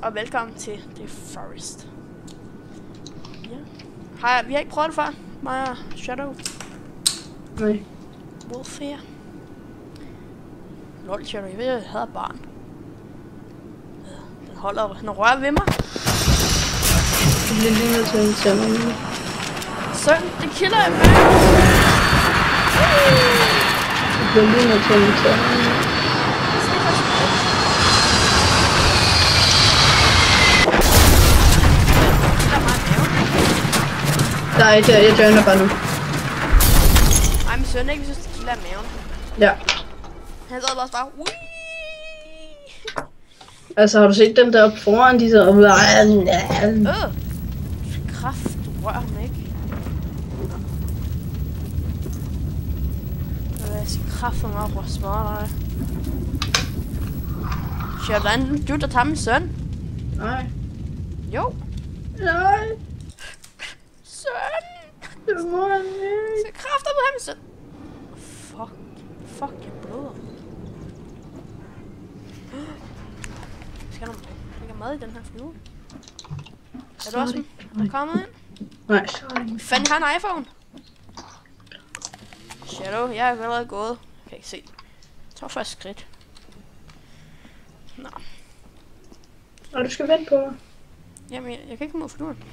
Og velkommen til The Forest. Ja. Vi har ikke prøvet det før, mig og Shadow. Nej. Warfare. Lol, Shadow, jeg ved, jeg havde barn. Den holder, den rører ved mig. Det bliver lige nødt til at tage mig nu. Søn, det kilder jeg med. Det bliver lige nødt til at tage mig nu. Nej, jeg joiner bare nu. Ej, men søn, ikke, hvis det kilder maven. Ja. Han sad også bare, Wii! Altså, har du set dem der foran, de så... Kraft, du rører ham ikke. Jeg skal kraft for mig at smadre dig. Hvordan du der tager min søn? Nej. Jo. Nej. Søn! Det må han ikke. Så kræfter med ham, søn. Fuck, jeg bløder. Skal der mad i den her flue? Er du også kommet ind? Nej, sorry. Fandt jeg har en iPhone? Shadow, jeg er allerede gået. Jeg kan ikke se. Jeg tager først skridt. Nå. Og du skal vente på mig. Jamen, jeg kan ikke komme ud af fluren.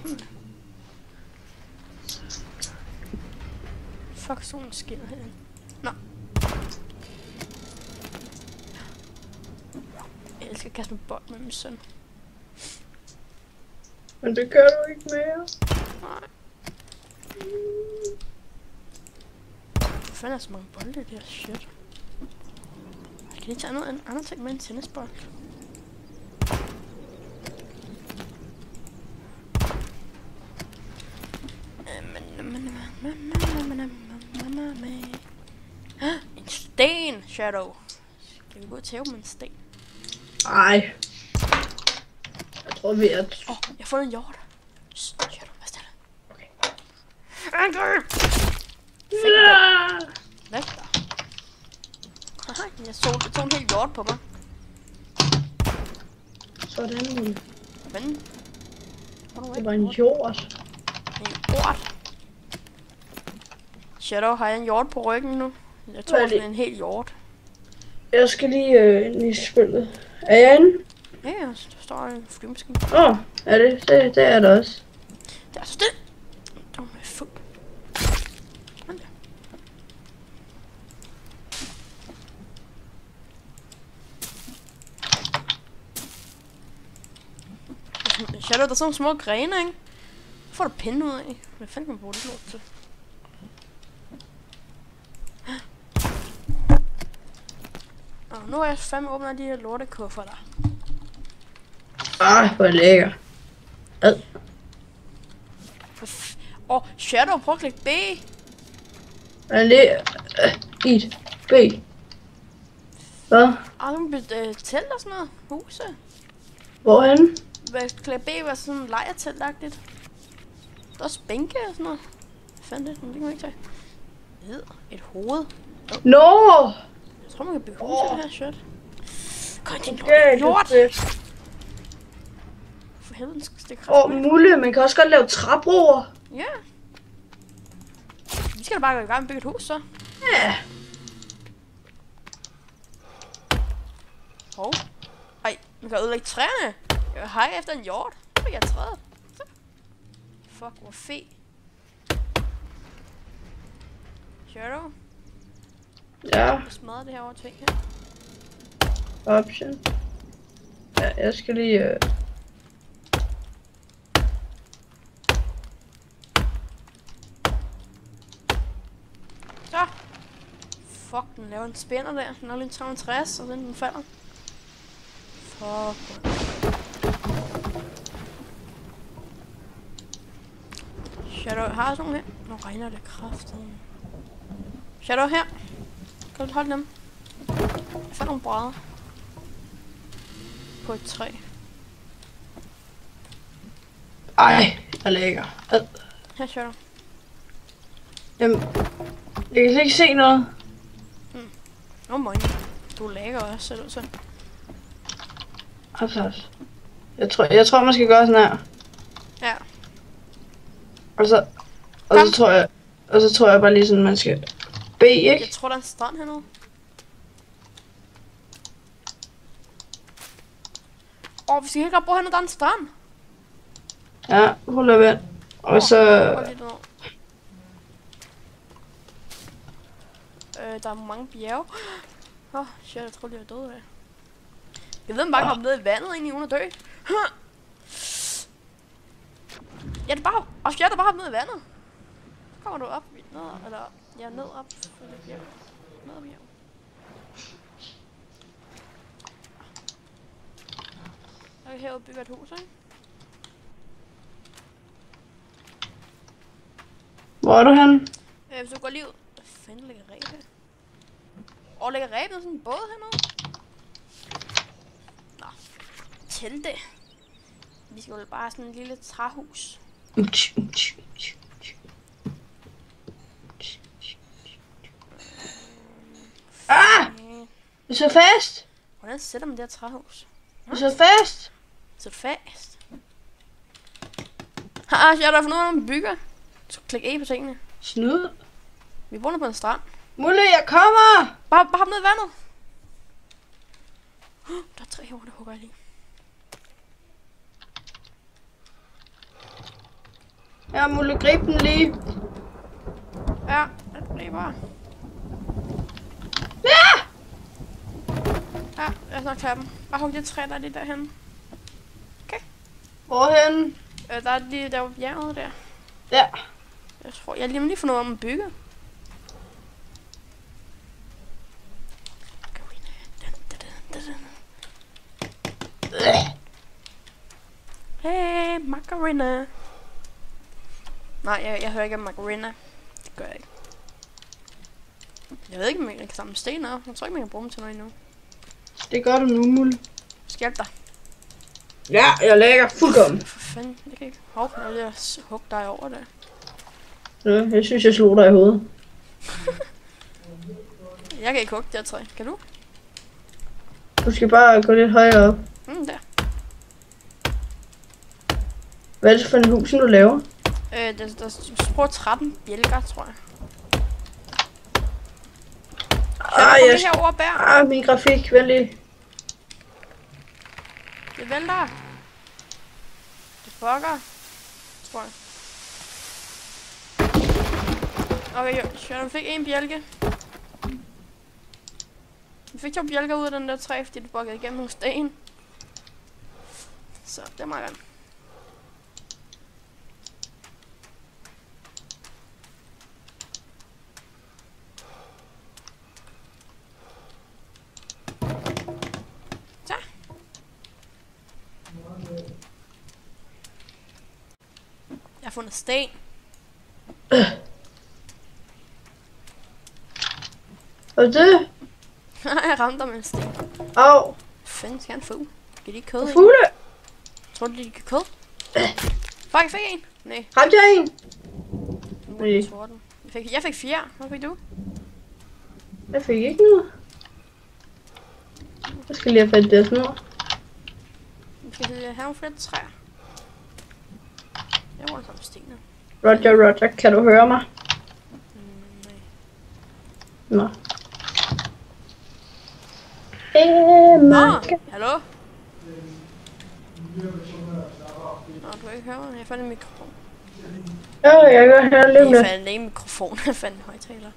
Fuck, solen skinner herinde. Nå. Jeg elsker at kaste med bold med min søn. Men det gør du ikke mere. Nej. Hvor fanden er så mange bolde i det her shit? Jeg kan ikke tage noget andet ting med en tennisbold. En sten, Shadow. Skal vi gå og tæve med en sten? Ej. Jeg tror vi er... Jeg har fundet en hjort. Shadow, hvad stille? Okay. Angreb! Væk dig. Jeg så en helt hjort på mig. Sådan. Men... Det var en hjort. En hjort. Shadow, har jeg en hjort på ryggen nu? Jeg tror det er en hel hjort. Jeg skal lige ind i spillet. Er jeg inde? Ja, der står en flyvemaskine. Er det? Det er der også. Det er så stille. Du er fuld. Shadow, der er sådan nogle små grene, ikke? Hvad får du pinde ud af? Hvad fanden kan man bruge det lort til? Nu har jeg fandme åbnet de her lortekuffer der. Hvor lækker. Shadow, prøv at klikke B. Et. B. Hvad? Nu bliver telt og sådan noget. Huse. Hvorhen? Klik B var sådan lejerteltagtigt. Der er også bænke og sådan noget. Hvad fanden det? Det kan man ikke tage. Et hoved. Nå! Jeg tror man kan bygge hus i det her shit. Kom din lort! For helvede, skal stikke kraft med. Mulle, man kan også godt lave træbroer. Ja. Vi skal da bare gå i gang med at bygge et hus, så. Ja. Ej, man kan ødelægge træerne. Jeg hakker efter en hjort. Så fik jeg træet. Fuck, hvor fe. Shadow? Ja. Jeg smadrer det her over ting her. Option. Ja, jeg skal lige... Så. Fuck, den laver en spænder der. Den er lige 360, og den falder. Fuck. Shadow, har jeg sådan her? Nu regner det kraftigt. Shadow her. Kan du holde dem? Jeg fandt nogle brædder. På et træ. Ej, jeg lægger. Her, Shadow. Jamen, jeg kan ikke se noget. Nå, du lægger også, ser du så. Opsats. Jeg tror man skal gøre sådan her. Ja. Og så tror jeg bare lige sådan, man skal B, ikke? Jeg tror, der er en strand hernede. Vi skal helt godt bruge hernede, der er en strand. Ja, hold da vent. Og så... Der er mange bjerge. Shit, jeg tror, de er døde af. Jeg ved, om bare kommer ned i vandet egentlig, uden at dø. Ja, det er bare... jeg er bare ned i vandet. Så kommer du op, ned, eller... Ja, ned op. Ned op bjerg. Jeg kan herude bygge et hus, ikke? Hvor er du henne? Hvis du går lige ud... Hvad fanden ligger ræbe? Ligger ræbe ned sådan en båd hernede? Nå. Til det. Vi skal jo bare have sådan en lille træhus. Du så fast! Hvordan sætter man det her træhus? Du så fast! Sæt fast. Jeg har da fundet ud af, man bygger. Så klik E på tingene. Snud. Vi bor på en strand. Mulle, jeg kommer! Bare hop ned i vandet. Der er 3 herovre, der hugger jeg lige. Ja, Mulle, grib den lige. Ja, det bliver bare. Ja! Ja, jeg skal nok tage dem. Bare hug de 3, der er lige derhenne. Okay. Hvorhenne? Der er lige der var bjerget der. Ja. Jeg tror, jeg lige fundet ud af, om at bygge. Hey, Macarena. Nej, jeg hører ikke om Macarena. Det gør jeg ikke. Jeg ved ikke, om jeg kan samle sten op. Jeg tror ikke, man kan bruge dem til noget endnu. Det gør du nu, Mulle. Skal jeg hjælpe dig? Ja, jeg lægger fuldkommen. For fanden, jeg kan ikke. Hov, jeg vil lige hugge dig over det. Ja, jeg synes, jeg slog dig i hovedet. Jeg kan ikke hugge det her træ. Kan du? Du skal bare gå lidt højere op. Der. Hvad er det for en hus, du laver? Der prøver 13 bjælker, tror jeg. Jeg det her over bær. min grafik, vent lige. Det vælter. Det fucker, tror jeg. Okay, jo, fik en bjælke. Vi fik 2 bjælker ud af den der træ, fordi det bukkede igennem nogle sten. Så det er meget godt. Så. Jeg har fundet sten. Og det? Jeg ramte dig med en sten. Au. Fanden skal han få? Kan de ikke kød? Fugle. Tror du, de kan kød? Fuck, jeg fik en. Nej. Ramte jeg en? Nej. Jeg fik 4. Hvad fik du? Jeg fik ikke noget. Jeg skal lige have fat i det sådan noget. Vi skal have nogle flere træer. Jeg må altså stener. Roger, kan du høre mig? Nej. Nå. Hallo? Nå, du kan ikke høre mig. Jeg fandt en mikrofon. Ja, jeg kan høre lidt med. Jeg fandt en mikrofon. Jeg fandt en højtaler.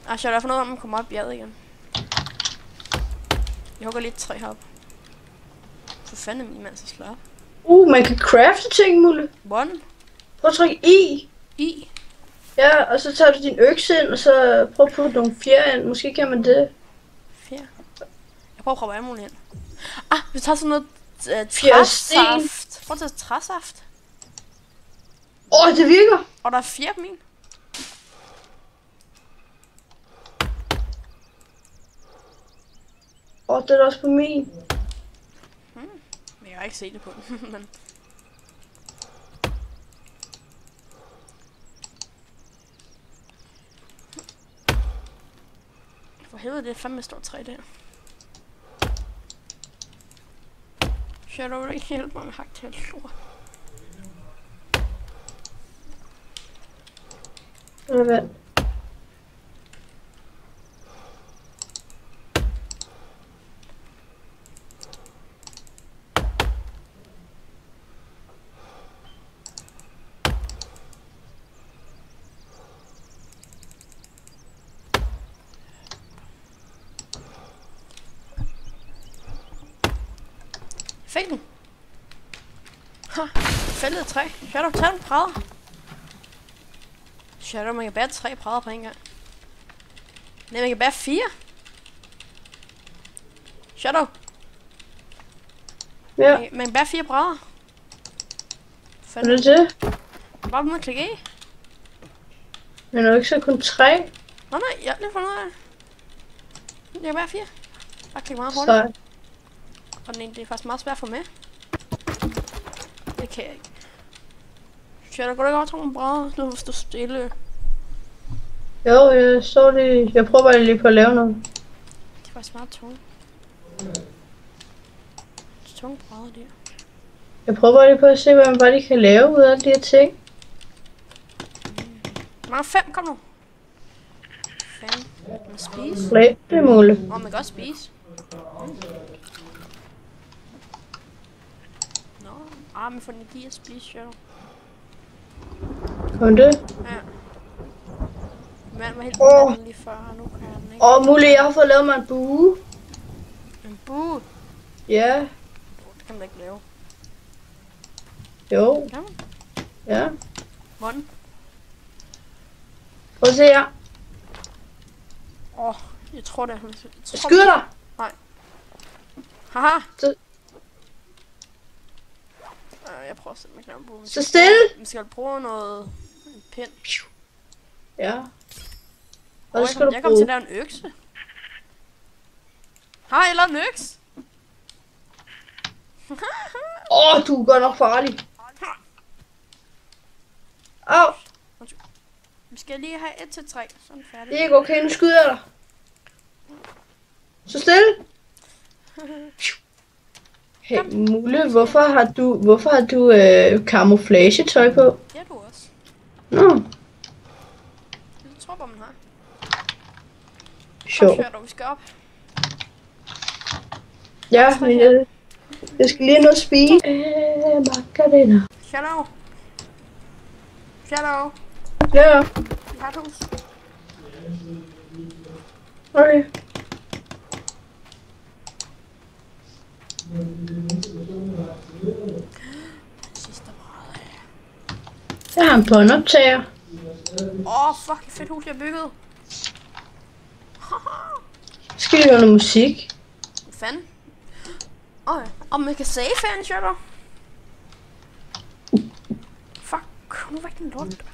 Jeg har fundet ud af, om man kommer op i bjerget igen. Jeg hugger lidt træ heroppe. For fanden er min mand så slå op. Man kan crafte ting, Mulle. Hvordan? Prøv at trykke I. I? Ja, og så tager du din økse ind, og så prøv at putte nogle fjer ind. Måske kan man det. Fjer? Jeg prøver at prøve alt muligt ind. Vi tager sådan noget træsaft. Prøv at tage træsaft. Det virker. Og der er 4 på min. Det er også på min. Men jeg har ikke set det på den. Men... For helvede, det er fandme stort træ der. Shadow, vil du ikke hjælpe mig med hak til lort? Hvad? Fik den. Ha, fældet 3. Shadow, tag den brædder. Shadow, man kan bære 3 brædder på en gang. Nej, man kan bære 4. Shadow. Ja, Man kan bære 4 brædder. er det det? Bare med at klikke i. Men er du ikke så kun 3? Nå nej, jeg har lige fundet ud af det. Jeg kan bære 4. Bare klik meget hurtigt. Så Og den ene, det er faktisk meget svært at få med. Det kan jeg ikke. Shadow, går du ikke over og tage nogle brædder? Nu vil du stå stille. jo, jeg så det. Jeg prøver bare lige på at lave noget. Det er faktisk meget tungt. Det er tunge brædder der. Jeg prøver bare lige på at se, hvad man bare lige kan lave ud af alle de her ting. Der er 5, kom nu. 5. Man spise. Flæblemåle. Man kan godt spise. Nå, man får energi at spise, Shadow. Kom det? Ja. Manden var helt på lige før, og nu kan han ikke. Mulle, jeg har fået lavet mig en bue. En bue? Ja, Det kan man ikke lave. jo, Kan man? ja. Hvordan? Prøv at se her. Jeg tror det. Jeg skyder dig. Haha. Så- Jeg prøver simpelthen at lave en bue. Så stille. Vi skal bruge noget. En pind. Ja. Og Hvad skal du jeg kommer til bruge? at lave en økse. Har jeg lavet en økse? Du er godt nok farlig. Au, Vi skal lige have 1 til 3, så er den færdig. det er ikke okay, nu skyder jeg dig. Så stille. Hey, Mulle, hvorfor har du camouflage-tøj på? Det er du også. Nå, Jeg tror bare, man har. sjovt. Kom, vi skal op. Ja, men jeg skal lige nå at spise. Macarena. Shadow. Shadow. Ja, Vi har et hus. okay. Sidste bræd. Jeg har en båndoptager. Fuck, et fedt hus, jeg har bygget. Skal vi høre noget musik? Hvad fanden? Og man kan save fan, Shadow. Fuck, nu væk den lort.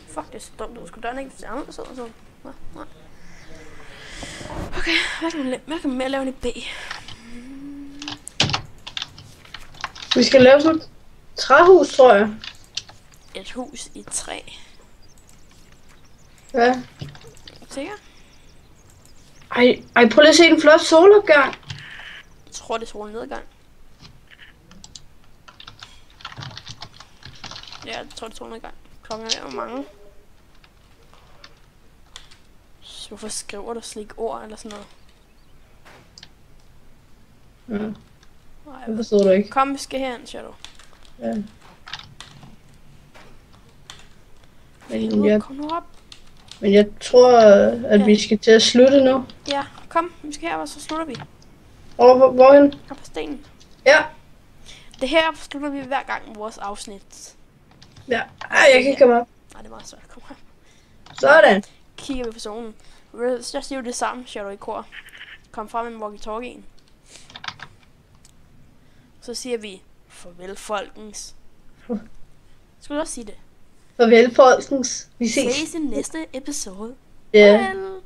Fuck, det er så dumt. Du skulle døren ikke fjerne og sådan. Nej. Okay, hvad kan man mere lave en B? Vi skal lave sådan et træhus, tror jeg. Et hus i træ. Ja. Sikker? Ej, prøv lige at se den flotte solopgang. Jeg tror, det er solnedgang. Ja, jeg tror, det er solnedgang. Klokken er hvor mange. Så hvorfor skriver du slik ord eller sådan noget? Ja, Nej, det forstår du ikke. kom, vi skal herind, Shadow. Ja. Men Kom nu op. jeg tror, at vi skal til at slutte nu. Ja, kom, vi skal her, og så slutter vi. Og hvorhen? Kom på stenen. Ja. Det her slutter vi hver gang vores afsnit. Ja. Jeg kan ikke komme op. Nej, det er meget svært. Kom her. Sådan. Kigger vi på zonen. Så siger vi det samme, Shadow i kor. Kom frem med walkie-talkien. Så siger vi, farvel folkens. Skal du også sige det? Farvel, folkens. Vi ses. Ses i næste episode. Ja. Farvel.